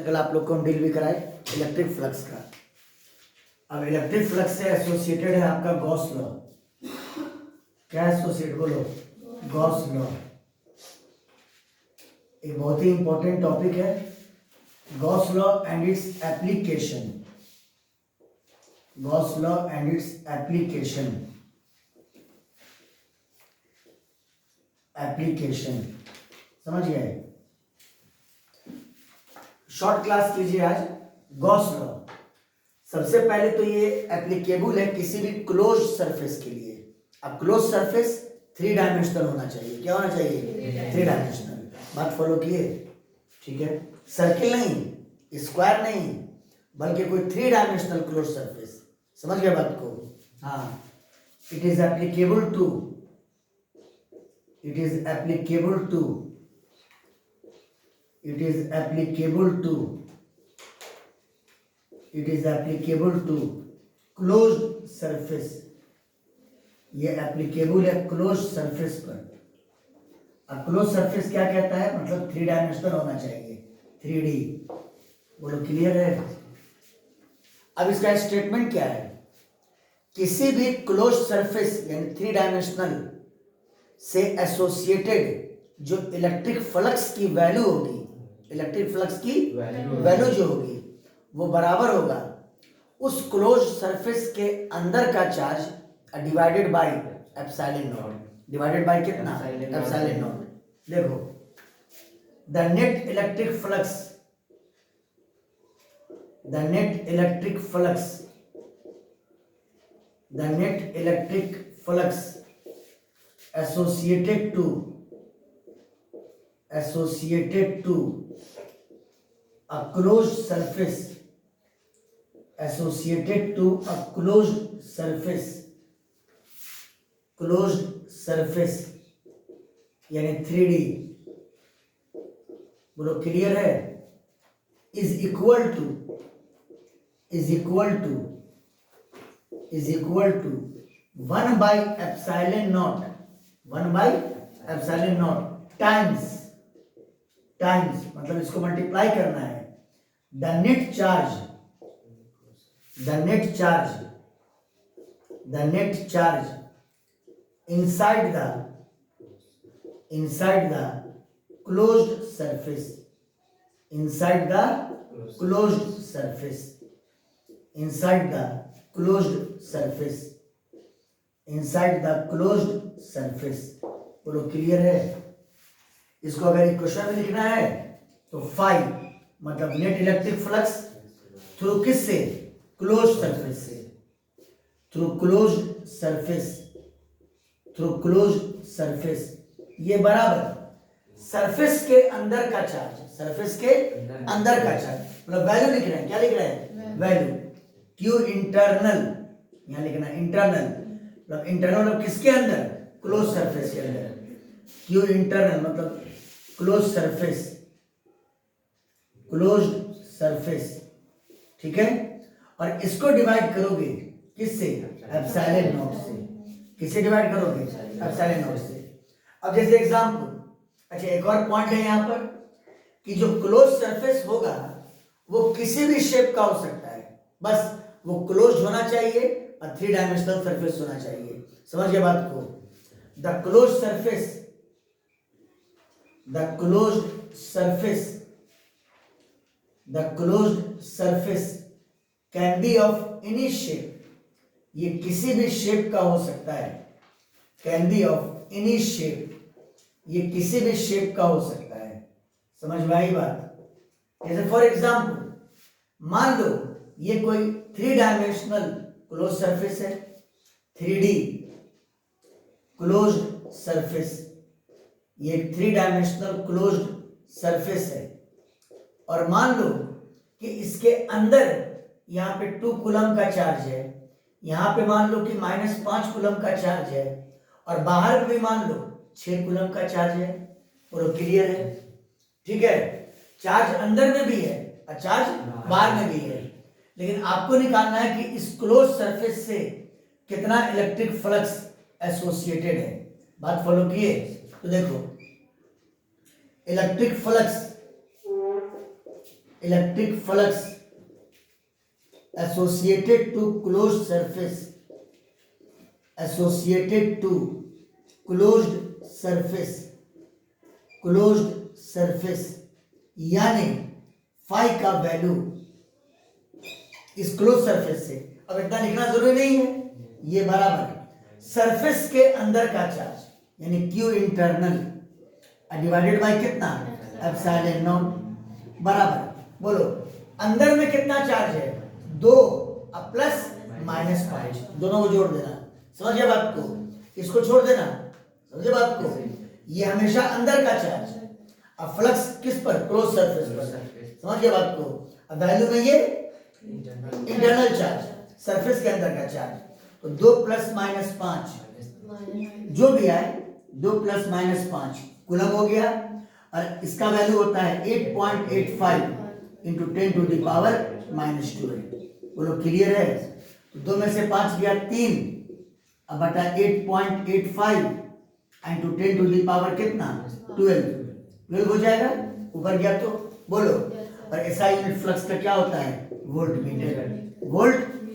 कल आप लोग को हम डील भी कराए इलेक्ट्रिक फ्लक्स का। अब इलेक्ट्रिक फ्लक्स से एसोसिएटेड है आपका गॉस लॉ। क्या एसोसिएट बोलो? Gauss law. एक बहुत ही इंपॉर्टेंट टॉपिक है Gauss law and its application. Gauss law and its application. Application समझ गए? शॉर्ट क्लास कीजिए आज। गॉस लॉ सबसे पहले तो ये एप्लीकेबल है किसी भी क्लोज सरफेस के लिए। अब क्लोज सरफेस 3 डायमेंशनल होना चाहिए। क्या होना चाहिए? 3 डायमेंशनल। बात फॉलो किए? ठीक है। सर्किल नहीं, स्क्वायर नहीं, बल्कि कोई 3 डायमेंशनल क्लोज सरफेस। समझ गए बात को? हाँ। It is applicable to it is applicable to it is applicable to it is applicable to closed surface। ये एप्लीकेबल है क्लोज सरफेस पर। अब क्लोज सरफेस क्या कहता है? मतलब 3 डायमेंशनल होना चाहिए, 3D। बोलो क्लियर है? अब इसका स्टेटमेंट क्या है? किसी भी क्लोज सरफेस यानी 3 डायमेंशनल से एसोसिएटेड जो इलेक्ट्रिक फ्लक्स की वैल्यू होगी, इलेक्ट्रिक फ्लक्स की वैल्यू जो होगी वो बराबर होगा उस क्लोज सरफेस के अंदर का charge divided by epsilon not. Divided by कितना? Epsilon not. देखो the net electric flux, the net electric flux, the net electric flux associated to a closed surface, associated to a closed surface, closed surface यानी 3D। बोलो clear है? is equal to 1 by epsilon naught, 1 by epsilon naught times मतलब इसको multiply करना है the net charge inside the closed surface, inside the closed surface, inside the closed surface। बोलो clear है? इसको अगर इक्वेशन में लिखना है तो फाई मतलब नेट इलेक्ट्रिक फ्लक्स थ्रू किससे? क्लोज सरफेस से। थ्रू क्लोज सरफेस ये बराबर सरफेस के अंदर का चार्ज, मतलब वैल्यू लिख रहे हैं। क्या लिख रहे हैं? वैल्यू। क्यू इंटरनल यहां लिखना इंटरनल, मतलब इंटरनल मतलब किसके अंदर? क्लोज सरफेस के अंदर। क्यू इंटरनल मतलब क्लोज सरफेस। ठीक है। और इसको डिवाइड करोगे किससे? एप्सिलॉन नॉट से। किससे डिवाइड करोगे? एप्सिलॉन नॉट से। अब जैसे एग्जांपल, अच्छा एक और पॉइंट है यहां पर कि जो क्लोज सरफेस होगा वो किसी भी शेप का हो सकता है, बस वो क्लोज होना चाहिए और 3 डायमेंशनल सरफेस होना चाहिए। समझ गए बात को? The close surface can be of any shape. ये किसी भी शेप का हो सकता है। Can be of any shape, ये किसी भी शेप का हो सकता है। समझ में आई बात? जैसे फॉर एग्जांपल मान लो ये कोई 3 डायमेंशनल क्लोज सरफेस है, 3D क्लोज्ड सरफेस। ये 3 डायमेंशनल क्लोज्ड सरफेस है और मान लो कि इसके अंदर यहां पे 2 कूलम का चार्ज है, यहां पे मान लो कि -5 कूलम का चार्ज है और बाहर भी मान लो 6 कूलम का चार्ज है। और क्लियर है? ठीक है। चार्ज अंदर में भी है और चार्ज बाहर में भी है, लेकिन आपको निकालना है कि इस क्लोज सरफेस से कितना इलेक्ट्रिक फ्लक्स एसोसिएटेड है। बात फॉलो किए? तो देखो electric flux electric flux associated to closed surface, associated to closed surface यानी फाई का वैल्यू इस क्लोज सरफेस से, अब इतना लिखना जरूरी नहीं है, ये बराबर सरफेस के अंदर का चार्ज यानी Q इंटरनल डिवाइडेड बाय कितना एप्सिलॉन नॉट बराबर, बोलो अंदर में कितना चार्ज है 2 प्लस माइनस 5, दोनों को जोड़ देना, समझिए बात को, इसको छोड़ देना, समझिए बात को, ये हमेशा अंदर का चार्ज, अब फ्लक्स किस पर क्लोज सरफेस पर, समझिए बात को, अब वैल्यू में ये इंटरनल चार्ज सरफेस के अंदर का चार्ज, तो 2 प्लस माइनस 5 जो भी आए 2 प्लस माइनस 5 कूलम हो गया, और इसका वैल्यू होता है 8.85 इंटू 10 टू द पावर -12, बोलो क्लियर है, तो 2 में से 5 गया 3, अब बटा 8.85 इंटू 10 टू द पावर कितना 12 हो जाएगा, ऊपर गया तो बोलो, और ऐसा यूनिट फ्लक्स का क्या होता है वोल्ट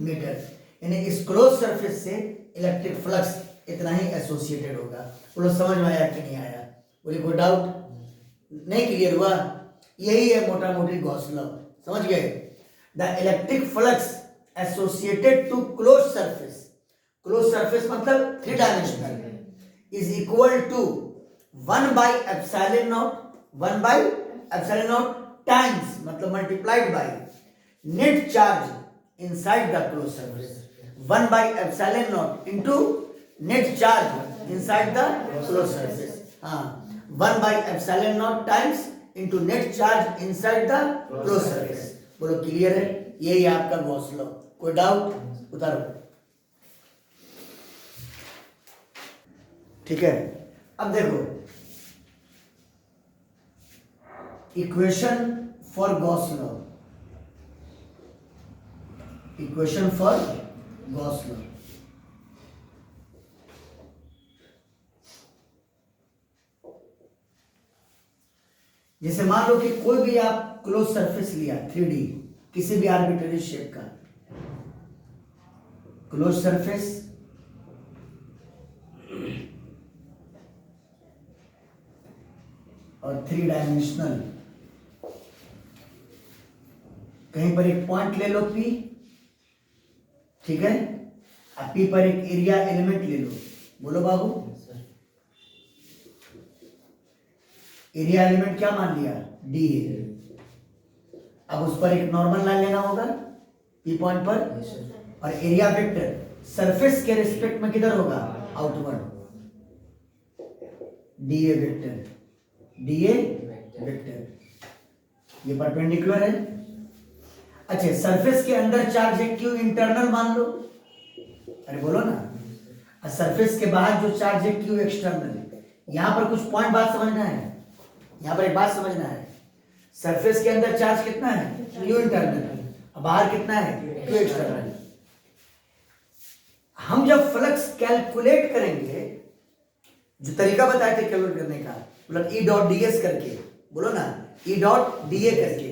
मीटर, यानी इस क्लोज सरफेस से इलेक्ट्रिक फ्लक्स इतना ही एसोसिएटेड होगा, बोलो समझ में आया कि नहीं आया, बोले कोई डाउट नहीं, क्लियर हुआ, यही है मोटा मोटी गॉस लॉ, समझ गए, the electric flux associated to close surface मतलब 3 dimensional is equal to 1 by epsilon not times मतलब multiplied by net charge inside the close surface, 1 by epsilon not into net charge inside the close surface, हाँ 1 by epsilon not times into net charge inside the close surface, बोलो clear है, यही आपका Gauss law, कोई doubt उतारो, ठीक है। अब देखो इक्वेशन फॉर गॉस लॉ, जैसे मान लो कि कोई भी आप क्लोज सरफेस लिया 3D किसी भी आर्बिट्ररी शेप का क्लोज सरफेस, और 3 डायमेंशनल, कहीं पर एक पॉइंट ले लो P, ठीक है, अब P पर एक एरिया एलिमेंट ले लो, बोलो बाबू एरिया एलिमेंट क्या मान लिया DA, अब उस पर एक नॉर्मल लाइन लेना होगा P पॉइंट पर, और एरिया वेक्टर सरफेस के रिस्पेक्ट में किधर होगा आउटवर्ड, DA वेक्टर, ये परपेंडिकुलर है, अच्छा सरफेस के अंदर चार्ज है Q इंटरनल मान लो, अरे बोलो ना, और सरफेस के बाहर जो चार्ज है Q एक्सटर्नल, यहां पर कुछ पॉइंट बात समझना है, यहां पर एक बात समझना है, सरफेस के अंदर चार्ज कितना है Q इंटरनल, बाहर कितना है Q एक्सटर्नल, हम जब फ्लक्स कैलकुलेट करेंगे, जो तरीका बताए थे कैलकुलेट करने का, मतलब E डॉट ds करके, बोलो ना E डॉट da करके,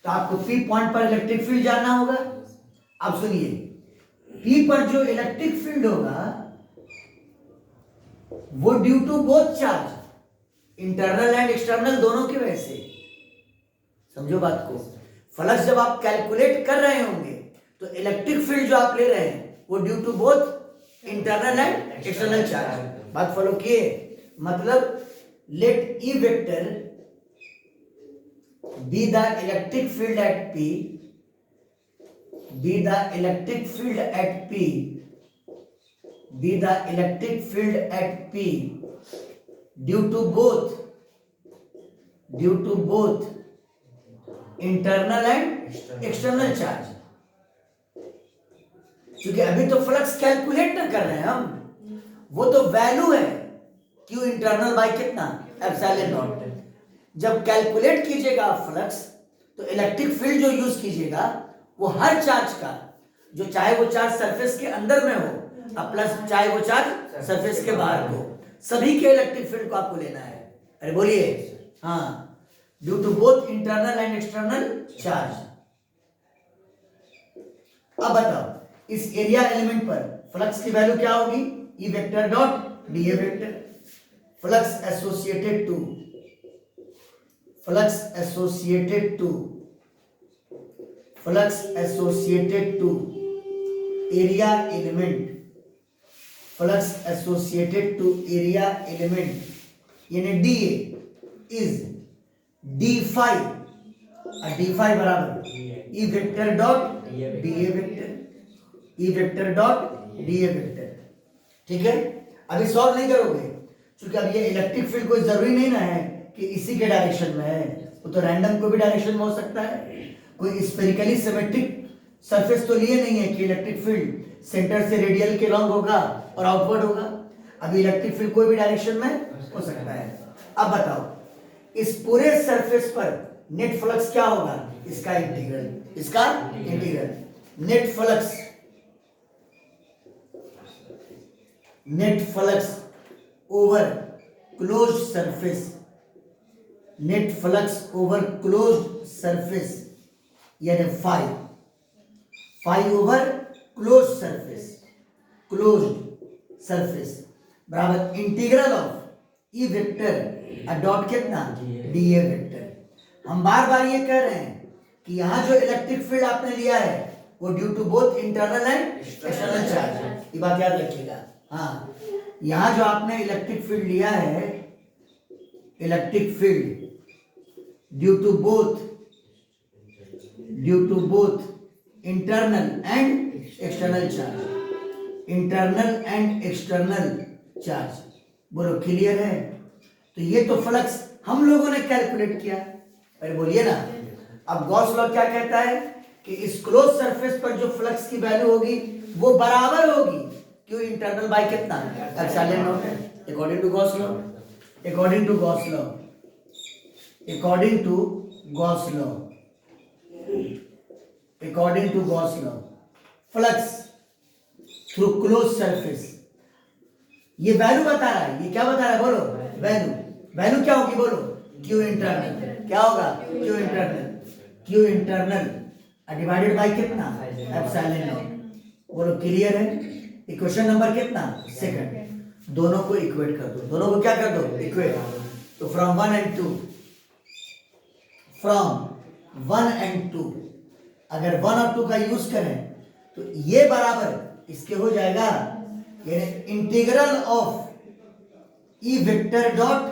तो आपको P पॉइंट पर इलेक्ट्रिक फील्ड जानना होगा, अब सुनिए P पर जो इलेक्ट्रिक फील्ड होगा वो due to both charge internal and external दोनों की वजह से, समझो बात को, फ्लक्स जब आप कैलकुलेट कर रहे होंगे तो इलेक्ट्रिक फील्ड जो आप ले रहे हैं वो due to both internal and external charge, बात फॉलो किए, मतलब let E vector be the electric field at P, be the electric field at P, be the electric field at P due to both internal and external charge, क्योंकि अभी तो flux calculate ना कर रहे हैं हम, वो तो वैल्यू है Q इंटरनल बाय कितना एप्सिलॉन नॉट, जब कैलकुलेट कीजिएगा आप फ्लक्स तो इलेक्ट्रिक फील्ड जो यूज कीजिएगा वो हर चार्ज का, जो चाहे वो चार्ज सरफेस के अंदर में हो और प्लस चाहे वो चार्ज सरफेस के बाहर हो, सभी के इलेक्ट्रिक फील्ड को आपको लेना है, अरे बोलिए हाँ, due to both internal and external charge. अब बताओ इस एरिया एलिमेंट पर फ्लक्स की वैल्यू क्या होगी, E vector dot D A vector. Flux associated to area element यानी डी इज डी फाइव बराबर E vector dot D A vector. ठीक है, अभी सॉल्व नहीं करोगे क्योंकि अब ये इलेक्ट्रिक फील्ड कोई जरूरी नहीं ना है कि इसी के डायरेक्शन में है, वो तो रैंडम कोई भी डायरेक्शन में हो सकता है। कोई स्फेरिकली सिमेट्रिक सरफेस तो लिए नहीं है कि इलेक्ट्रिक फील्ड सेंटर से रेडियल के लॉन्ग होगा और आउटवर्ड होगा। अभी इलेक्ट्रिक फील्ड कोई भी डायरेक्शन में हो सकता है। अब बताओ इस पूरे सरफेस पर नेट फ्लक्स क्या होगा, इसका integral net flux over closed surface यानी फाई ओवर क्लोज्ड सरफेस बराबर integral of E vector dot कितना डी ए वेक्टर। हम बार बार ये कह रहे हैं कि यहां जो इलेक्ट्रिक फील्ड आपने लिया है वो due to both internal and external charge है, ये बात याद रखिएगा। हाँ, यहां जो आपने इलेक्ट्रिक फील्ड लिया है, electric field due to both internal and external charge. बोलो क्लियर है? तो ये तो फ्लक्स हम लोगों ने कैलकुलेट किया, अरे बोलिए ना। अब गॉस लॉ क्या कहता है कि इस क्लोज सरफेस पर जो फ्लक्स की वैल्यू होगी वो बराबर होगी क्यों इंटरनल बाय कितना epsilon not according to Gauss law flux through close surface ये वैल्यू बता रहा है। ये क्या बता रहा है बोलो, वैल्यू क्या होगी बोलो, क्यू इंटरनल। क्या होगा, क्यू इंटरनल डिवाइडेड बाय कितना एप्सिलॉन नॉट। बोलो क्लियर है? इक्वेशन नंबर कितना, सेकंड। दोनों को इक्वेट कर दो, दोनों को क्या कर दो, इक्वेट। तो फ्रॉम 1 एंड 2 अगर 1 और 2 का यूज करें तो ये बराबर इसके हो जाएगा यानी integral of E vector dot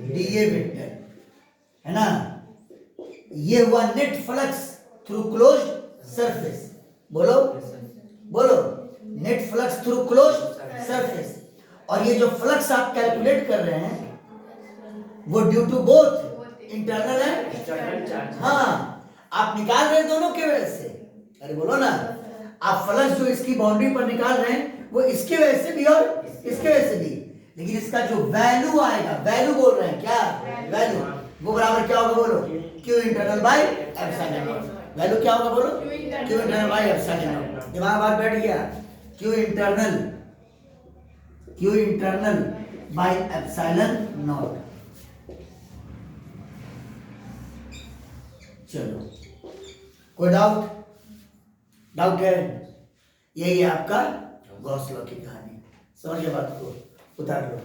D A vector, है ना। ये हुआ net flux through closed surface. बोलो net flux through closed surface. और ये जो फ्लक्स आप कैलकुलेट कर रहे हैं वो due to both internal and external charge. हाँ, आप निकाल रहे हैं दोनों के वजह से। अरे बोलो ना, आप फ्लक्स जो इसकी बाउंड्री पर निकाल रहे हैं वो इसके वजह से भी और इसके वजह से भी, लेकिन इसका जो वैल्यू आएगा, वैल्यू बोल रहे हैं क्या, वैल्यू वो बराबर क्या होगा बोलो, Q internal bye epsilon not. Value क्या होगा बोलो, Q internal bye epsilon not. दिमाग बात बैठ गया, Q internal bye epsilon not. चलो, कोई डाउट है? यही है आपका गॉस लॉ की कहानी। समझ गए बात को, उतार लो।